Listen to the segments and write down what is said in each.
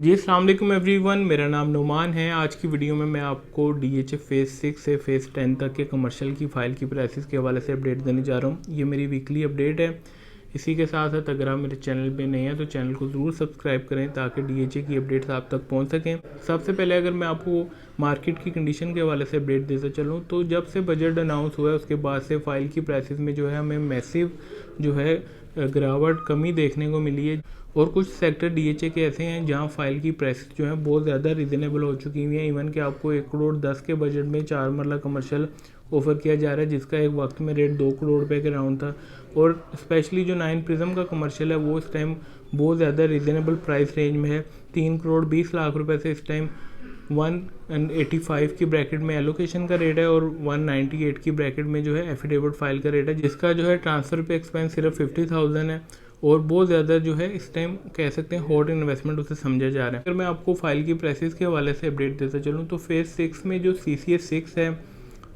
जी अस्सलाम वालेकुम एवरीवन, मेरा नाम नुमान है। आज की वीडियो में मैं आपको DHA फेज़ 6 से फेज़ 10 तक के कमर्शियल की फ़ाइल की प्राइसेस के हवाले से अपडेट देने जा रहा हूँ। ये मेरी वीकली अपडेट है। इसी के साथ साथ अगर आप मेरे चैनल पे नए हैं तो चैनल को ज़रूर सब्सक्राइब करें ताकि DHA की अपडेट्स आप तक पहुँच सकें। सबसे पहले अगर मैं आपको मार्केट की कंडीशन के हवाले से अपडेट देता चलूँ तो जब से बजट अनाउंस हुआ है उसके बाद से फ़ाइल की प्राइसेस में जो है हमें मैसिव जो है गिरावट कमी देखने को मिली है। और कुछ सेक्टर DHA के ऐसे हैं जहां फाइल की प्राइस जो है बहुत ज़्यादा रिजनेबल हो चुकी हुई है। इवन कि आपको 1 करोड़ 10 के बजट में 4 मरला कमर्शियल ऑफर किया जा रहा है, जिसका एक वक्त में रेट 2 करोड़ रुपए के राउंड था। और स्पेशली जो 9 प्रिज्म का कमर्शियल है वो इस टाइम बहुत ज़्यादा रिजनेबल प्राइस रेंज में है। 3 करोड़ 20 लाख रुपए से इस टाइम 185 की ब्रैकेट में एलोकेशन का रेट है और 198 की ब्रैकेट में जो है एफिडेविट फाइल का रेट है, जिसका जो है ट्रांसफ़र पे एक्सपेंस सिर्फ 50,000 है। और बहुत ज़्यादा जो है इस टाइम कह सकते हैं हॉट इन्वेस्टमेंट उसे समझा जा रहा है। अगर मैं आपको फाइल की प्राइसेस के हवाले से अपडेट देता चलूँ तो फेज़ 6 में जो CCS 6 है,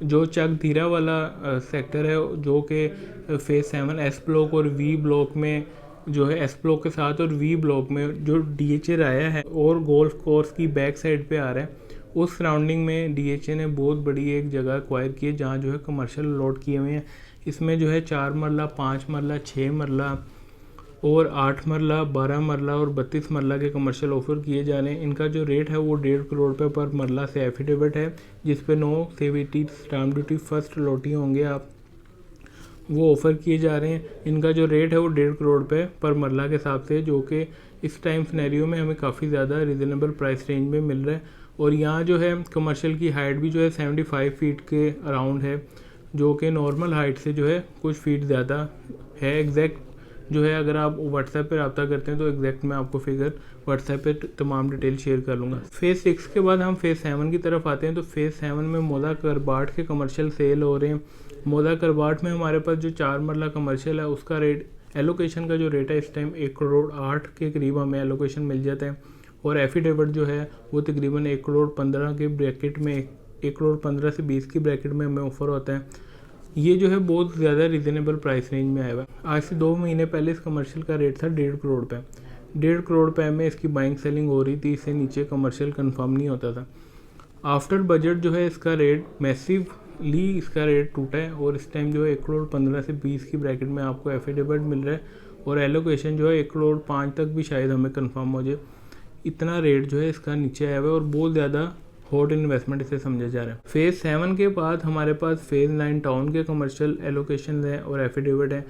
जो चक धीरा वाला सेक्टर है, जो कि फेज़ 7 एस ब्लॉक और वी ब्लॉक में जो है एस ब्लॉक के साथ और वी ब्लॉक में जो DHA आया है और गोल्फ कोर्स की बैक साइड पे आ रहा है, उस सराउंडिंग में DHA ने बहुत बड़ी एक जगह एक्वायर की है जहाँ जो है कमर्शियल लॉट किए हुए हैं। इसमें जो है 4 मरला, 5 मरला, 6 मरला और 8 मरला, 12 मरला और 32 मरला के कमर्शियल ऑफर किए जा रहे हैं। इनका जो रेट है वो 1.5 करोड़ रुपये पर मरला से एफिडेविट है, जिस पे no CVT stamp duty first लॉटी होंगे आप, वो ऑफ़र किए जा रहे हैं। इनका जो रेट है वो 1.5 करोड़ रुपये पर मरला के हिसाब से, जो कि इस टाइम सिनेरियो में हमें काफ़ी ज़्यादा रिजनेबल प्राइस रेंज में मिल रहा है। और यहाँ जो है कमर्शियल की हाइट भी जो है 75 फीट के अराउंड है, जो कि नॉर्मल हाइट से जो है कुछ फीट ज़्यादा है। एग्जैक्ट जो है अगर आप व्हाट्सएप पे रब्ता करते हैं तो एग्जैक्ट मैं आपको फिगर व्हाट्सएप पे तमाम डिटेल शेयर कर लूँगा। फेज़ 6 के बाद हम फेज़ 7 की तरफ आते हैं तो फेज़ 7 में मोदा करबाट के कमर्शियल सेल हो रहे हैं। मोदा करबाट में हमारे पास जो 4 मरला कमर्शियल है उसका रेट, एलोकेशन का जो रेट है इस टाइम 1 करोड़ 8 के करीब हमें एलोकेशन मिल जाता है। और एफिडेविट जो है वो तकरीबन 1 करोड़ 15 के ब्रैकेट में, 1 करोड़ 15 से 20 की ब्रैकेट में हमें ऑफर होता है। ये जो है बहुत ज़्यादा रिजनेबल प्राइस रेंज में आया हुआ है। आज से 2 महीने पहले इस कमर्शियल का रेट था 1.5 करोड़ रुपये। 1.5 करोड़ रुपये में इसकी बाइंग सेलिंग हो रही थी, इससे नीचे कमर्शियल कंफर्म नहीं होता था। आफ्टर बजट जो है इसका रेट मैसिवली इसका रेट टूटा है और इस टाइम जो है 1 करोड़ 15 से 20 की ब्रैकेट में आपको एफिडेविट मिल रहा है और एलोकेशन जो है 1 करोड़ 5 तक भी शायद हमें कंफर्म हो जाए। इतना रेट जो है इसका नीचे आया हुआ है और बहुत ज़्यादा हॉट इन्वेस्टमेंट इसे समझा जा रहा है। फेज़ 7 के बाद हमारे पास फेज़ 9 टाउन के कमर्शियल एलोकेशन है और एफिडेविट है।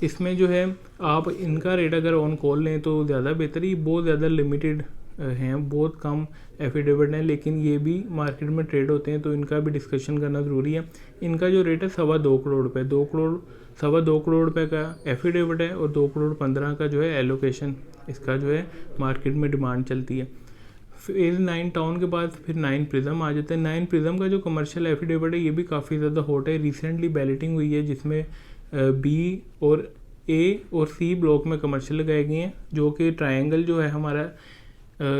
इसमें जो है आप इनका रेट अगर ऑन कॉल लें तो ज़्यादा बेहतर ही, बहुत ज़्यादा लिमिटेड हैं, बहुत कम एफिडेविट हैं, लेकिन ये भी मार्केट में ट्रेड होते हैं तो इनका भी डिस्कशन करना ज़रूरी है। इनका जो रेट है 2.25 करोड़ रुपये, 2.25 करोड़ रुपये का एफिडेविट है और 2 करोड़ 15 का जो है एलोकेशन इसका जो है मार्केट में डिमांड चलती है। फेज़ 9 टाउन के बाद फिर 9 प्रिज्म आ जाता है। 9 प्रिज्म का जो कमर्शियल एफिडेविट है ये भी काफ़ी ज़्यादा हॉट है। रिसेंटली बैलेटिंग हुई है जिसमें B और A और C ब्लॉक में कमर्शियल लगाए गए हैं, जो कि ट्रायंगल जो है हमारा,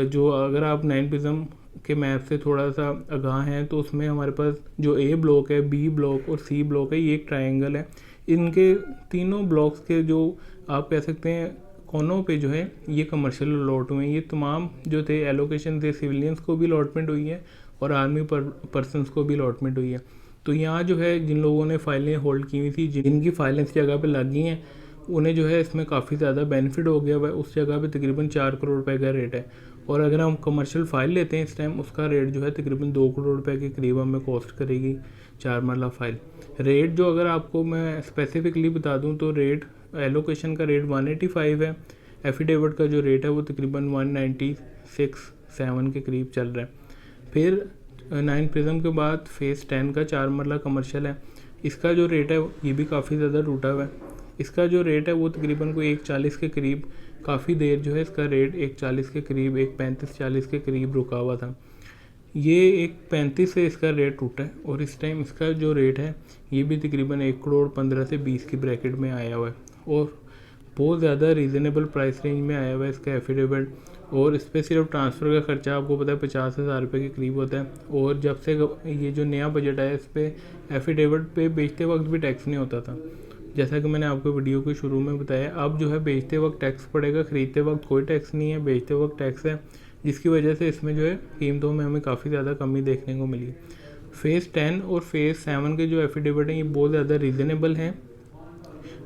जो अगर आप 9 प्रिज्म के मैप से थोड़ा सा आगाह हैं तो उसमें हमारे पास जो A ब्लॉक है, B ब्लॉक और C ब्लॉक है, ये एक ट्रायंगल है। इनके तीनों ब्लॉक्स के जो आप कह सकते हैं कोनों पे जो है ये कमर्शियल अलॉट हुए हैं। ये तमाम जो थे एलोकेशन थे, सिविलियंस को भी अलॉटमेंट हुई है और आर्मी पर्सनस को भी अलॉटमेंट हुई है। तो यहाँ जो है जिन लोगों ने फाइलें होल्ड की हुई थी, जिनकी फाइलें इस जगह पे लग गई हैं, उन्हें जो है इसमें काफ़ी ज़्यादा बेनिफिट हो गया हुआ है। उस जगह पे तकरीबन 4 करोड़ रुपए का रेट है और अगर हम कमर्शियल फ़ाइल लेते हैं इस टाइम उसका रेट जो है तकरीबन 2 करोड़ रुपए के करीब हमें कॉस्ट करेगी 4 मरला फ़ाइल। रेट जो अगर आपको मैं स्पेसिफिकली बता दूँ तो रेट एलोकेशन का रेट 185 है, एफिडेविट का जो रेट है वो तकरीबन 196.7 के करीब चल रहा है। फिर 9 प्रिज्म के बाद फेज़ 10 का 4 मरला कमर्शियल है। इसका जो रेट है ये भी काफ़ी ज़्यादा टूटा हुआ है। इसका जो रेट है वो तकरीबन कोई 140 के करीब, काफ़ी देर जो है इसका रेट 140 के करीब, 135-40 के करीब रुका हुआ था। ये 135 से इसका रेट टूटा है और इस टाइम इसका जो रेट है ये भी तकरीबन 1 करोड़ 15 से 20 की ब्रैकेट में आया हुआ है और बहुत ज़्यादा रीज़नेबल प्राइस रेंज में आया हुआ है इसका एफिडेविट। और इस पर सिर्फ ट्रांसफ़र का खर्चा आपको पता है 50,000 रुपये के करीब होता है। और जब से ये जो नया बजट आया इस पर एफिडेविट पे बेचते वक्त भी टैक्स नहीं होता था, जैसा कि मैंने आपको वीडियो के शुरू में बताया। अब जो है बेचते वक्त टैक्स पड़ेगा, ख़रीदते वक्त कोई टैक्स नहीं है, बेचते वक्त टैक्स है। जिसकी वजह से इसमें जो है कीमतों में हमें काफ़ी ज़्यादा कमी देखने को मिली। फ़ेज़ 10 और फ़ेज़ 7 के जो एफिडेविट हैं ये बहुत ज़्यादा रीज़नेबल हैं,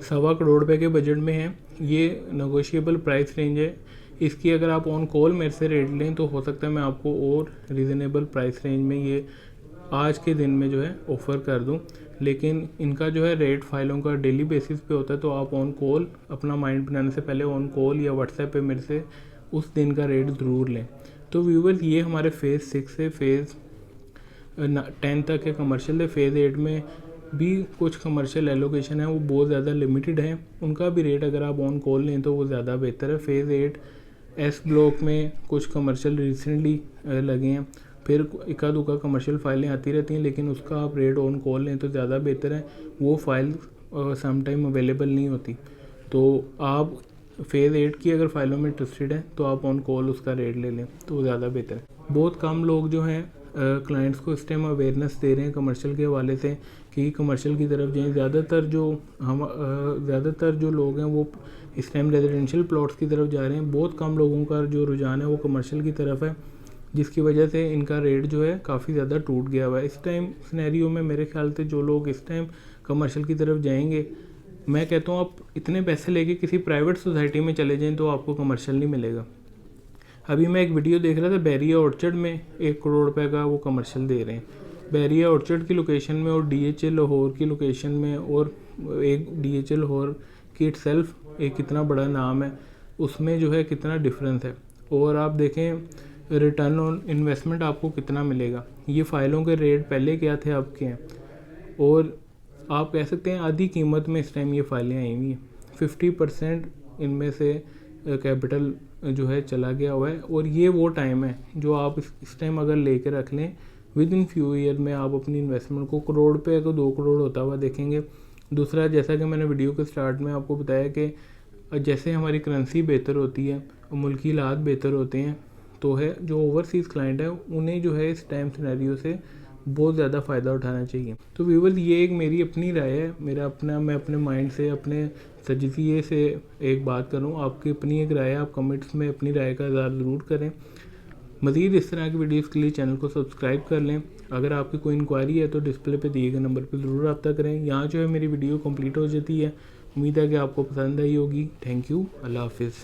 1.25 करोड़ रुपये के बजट में है। ये नेगोशिएबल प्राइस रेंज है। इसकी अगर आप ऑन कॉल मेरे से रेट लें तो हो सकता है मैं आपको और रीज़नेबल प्राइस रेंज में ये आज के दिन में जो है ऑफ़र कर दूं, लेकिन इनका जो है रेट फाइलों का डेली बेसिस पे होता है। तो आप ऑन कॉल अपना माइंड बनाने से पहले ऑन कॉल या व्हाट्सएप पे मेरे से उस दिन का रेट ज़रूर लें। तो व्यूवर्स, ये हमारे फ़ेज़ 6 से फ़ेज़ 10 तक के कमर्शियल है। फ़ेज़ 8 में भी कुछ कमर्शियल एलोकेशन है, वो बहुत ज़्यादा लिमिटेड है। उनका भी रेट अगर आप ऑन कॉल लें तो वो ज़्यादा बेहतर है। फ़ेज़ 8 एस ब्लॉक में कुछ कमर्शियल रिसेंटली लगे हैं, फिर इक्का दुक्का कमर्शियल फाइलें आती रहती हैं, लेकिन उसका आप रेट ऑन कॉल लें तो ज़्यादा बेहतर है। वो फाइल समटाइम अवेलेबल नहीं होती। तो आप फ़ेज़ 8 की अगर फाइलों में इंटरेस्टेड हैं तो आप ऑन कॉल उसका रेट ले लें तो वो ज़्यादा बेहतर है। बहुत कम लोग जो हैं क्लाइंट्स को इस टाइम अवेयरनेस दे रहे हैं कमर्शियल के हवाले से कि कमर्शियल की तरफ जाएँ। ज़्यादातर जो लोग हैं वो इस टाइम रेजिडेंशियल प्लॉट्स की तरफ जा रहे हैं। बहुत कम लोगों का जो रुझान है वो कमर्शियल की तरफ है, जिसकी वजह से इनका रेट जो है काफ़ी ज़्यादा टूट गया हुआ है। इस टाइम सिनेरियो में मेरे ख्याल से जो लोग इस टाइम कमर्शियल की तरफ जाएंगे, मैं कहता हूँ आप इतने पैसे लेके किसी प्राइवेट सोसाइटी में चले जाएं तो आपको कमर्शियल नहीं मिलेगा। अभी मैं एक वीडियो देख रहा था, बैरिया ऑर्चर्ड में 1 करोड़ रुपए का वो कमर्शियल दे रहे हैं। बैरिया ऑर्चर्ड की लोकेशन में और DHA लाहौर की लोकेशन में, और एक DHA लाहौर की इटसेल्फ एक कितना बड़ा नाम है, उसमें जो है कितना डिफरेंस है। और आप देखें रिटर्न ऑन इन्वेस्टमेंट आपको कितना मिलेगा। ये फ़ाइलों के रेट पहले क्या थे अब के हैं, और आप कह सकते हैं आधी कीमत में इस टाइम ये फाइलें आई हुई हैं। 50% इनमें से कैपिटल जो है चला गया हुआ है। और ये वो टाइम है जो आप इस टाइम अगर लेके रख लें, विद इन फ्यू ईयर में आप अपनी इन्वेस्टमेंट को करोड़ पे को 2 करोड़ होता हुआ देखेंगे। दूसरा, जैसा कि मैंने वीडियो के स्टार्ट में आपको बताया कि जैसे हमारी करेंसी बेहतर होती है, मुल्की हालात बेहतर होते हैं, तो है जो ओवरसीज़ क्लाइंट है उन्हें जो है इस टाइम सिनेरियो से बहुत ज़्यादा फ़ायदा उठाना चाहिए। तो व्यूअर्स, ये एक मेरी अपनी राय है, मैं अपने माइंड से, अपने तजज़िये से एक बात करूँ। आपकी अपनी एक राय है, आप कमेंट्स में अपनी राय का इज़हार ज़रूर करें। मज़ीद इस तरह की वीडियोज़ के लिए चैनल को सब्सक्राइब कर लें। अगर आपकी कोई इंक्वायरी है तो डिस्प्ले पे दिए गए नंबर पर ज़रूर रब्ता करें। यहाँ जो है मेरी वीडियो कंप्लीट हो जाती है। उम्मीद है कि आपको पसंद आई होगी। Thank you. अल्लाह हाफिज़।